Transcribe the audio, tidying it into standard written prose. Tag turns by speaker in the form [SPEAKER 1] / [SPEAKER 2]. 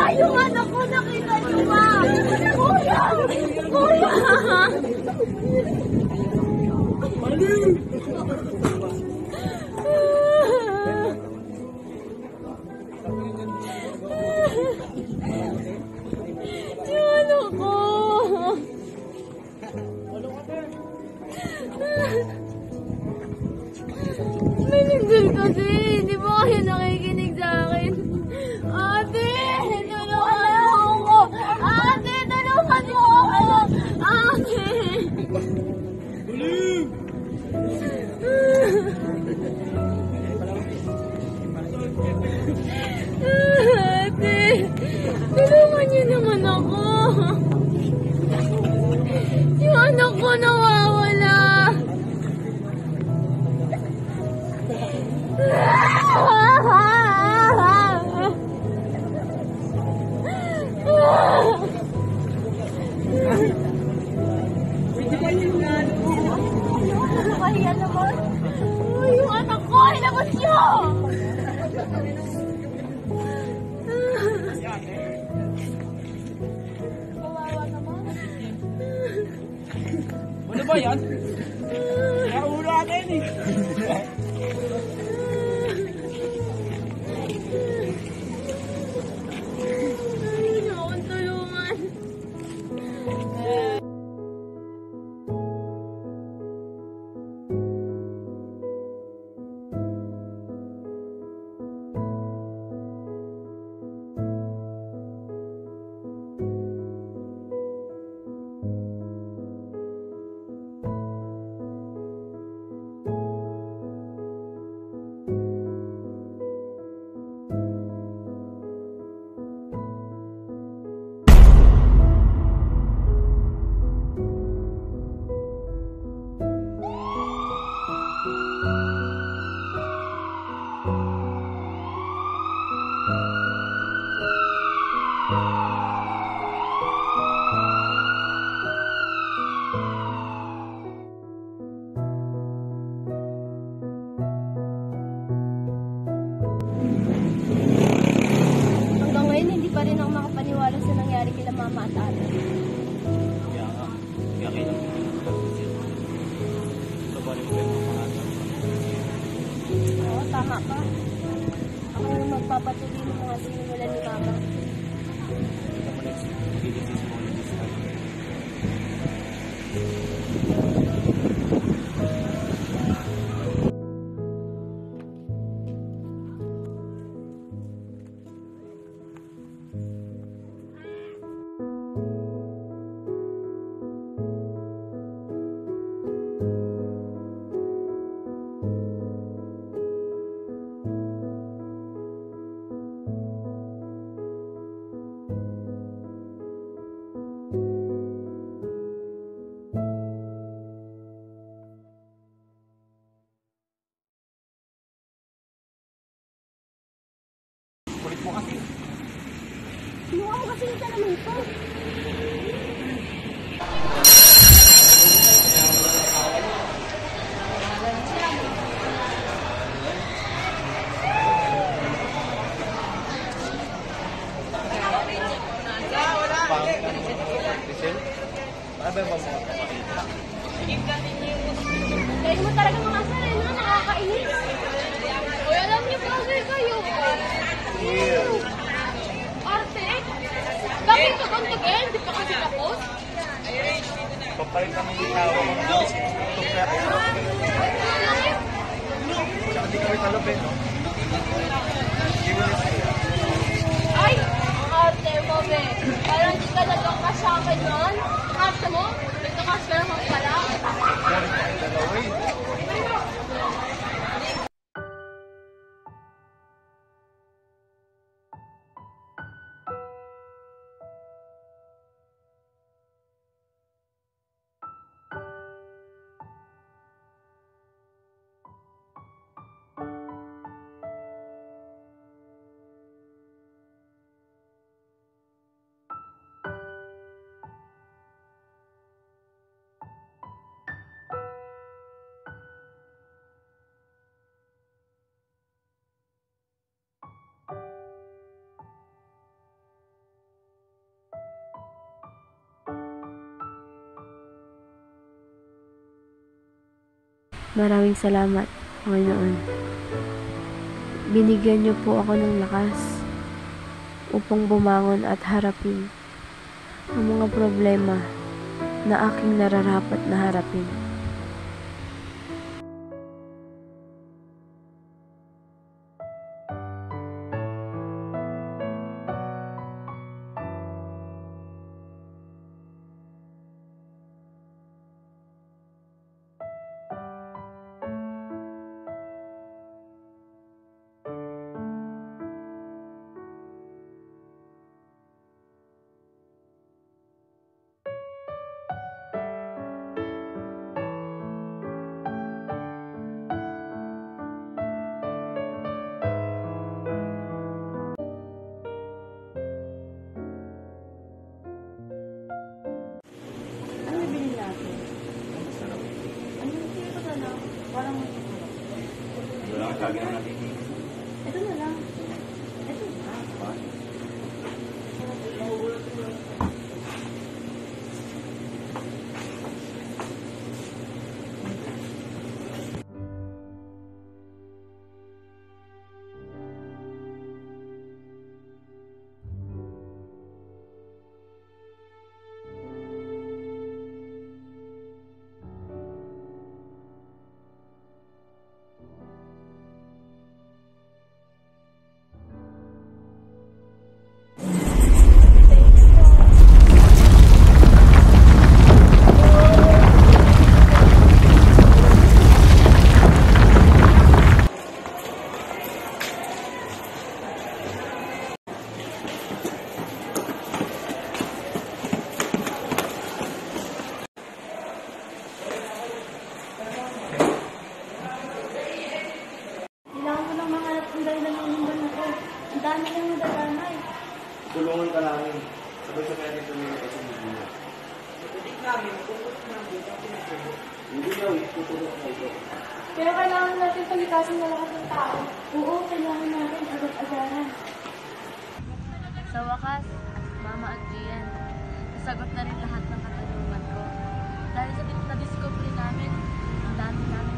[SPEAKER 1] Yung anak ko, nakita niyo ba? Kuya! Kuya! Yung anak ko! Manigdal kasi, di ba kayo nakikinig sa akin? Ate, tulungan mo ako! Ate, tulungan mo ako! Ate! Ate, tulungan niyo naman ako! Yung anak ko nawawala! Kaya naman. Yung anak ko, ilabas niyo! Kawawa naman.
[SPEAKER 2] Ano ba yan? Nakaulo akin eh.
[SPEAKER 1] Hanggang ngayon, hindi pa rin ako makapaniwala sa nangyari kila mama at ate.
[SPEAKER 2] Kaya nga. Kaya kailang ito ba rin yung mga
[SPEAKER 1] Oo, tama ka. Ako yung magpapatuloy ng mga sinimulan ni mama.
[SPEAKER 2] kulit mo kasi.
[SPEAKER 1] Kinuha mo kasi yung salamin ko.
[SPEAKER 2] Ano ba mga kapakita?
[SPEAKER 1] Dahil mo talaga mga sarili na nakakainis. Uy, alam niyo pa kayo. Arte? Bakit ito bang again? Di pa kasi tapos?
[SPEAKER 2] Papalit ang ginawa ko ng tukya. Tsaka di kami talupin, no?
[SPEAKER 1] Ay! Ang arte mo, be. Parang di ka nagkaka sa akin nun. Arte mo? Nagkakas ka naman pala. Maraming salamat, Panginoon. Binigyan niyo po ako ng lakas upang bumangon at harapin ang mga problema na aking nararapat na harapin.
[SPEAKER 3] Ano bibili natin? Ano yung ito na lang? Parang
[SPEAKER 2] Wala kang lagi na natin.
[SPEAKER 3] ito na lang. Ito na. Kailangan ko lang mahanap ang dahilan ng mundo na to. Ang dami nang nadadanay.
[SPEAKER 2] Tulungan ka namin. Sabay sa kanya nito nila kasi hindi na. Hindi daw, tutulong ka ito.
[SPEAKER 3] Pero kailangan natin palikasin na lahat ng tao. Oo, kailangan natin agad-agaran.
[SPEAKER 1] Sa wakas, Mama at Gian, nasagot na rin lahat ng katanungan ko. Dahil sa na-discovery namin, ang dami namin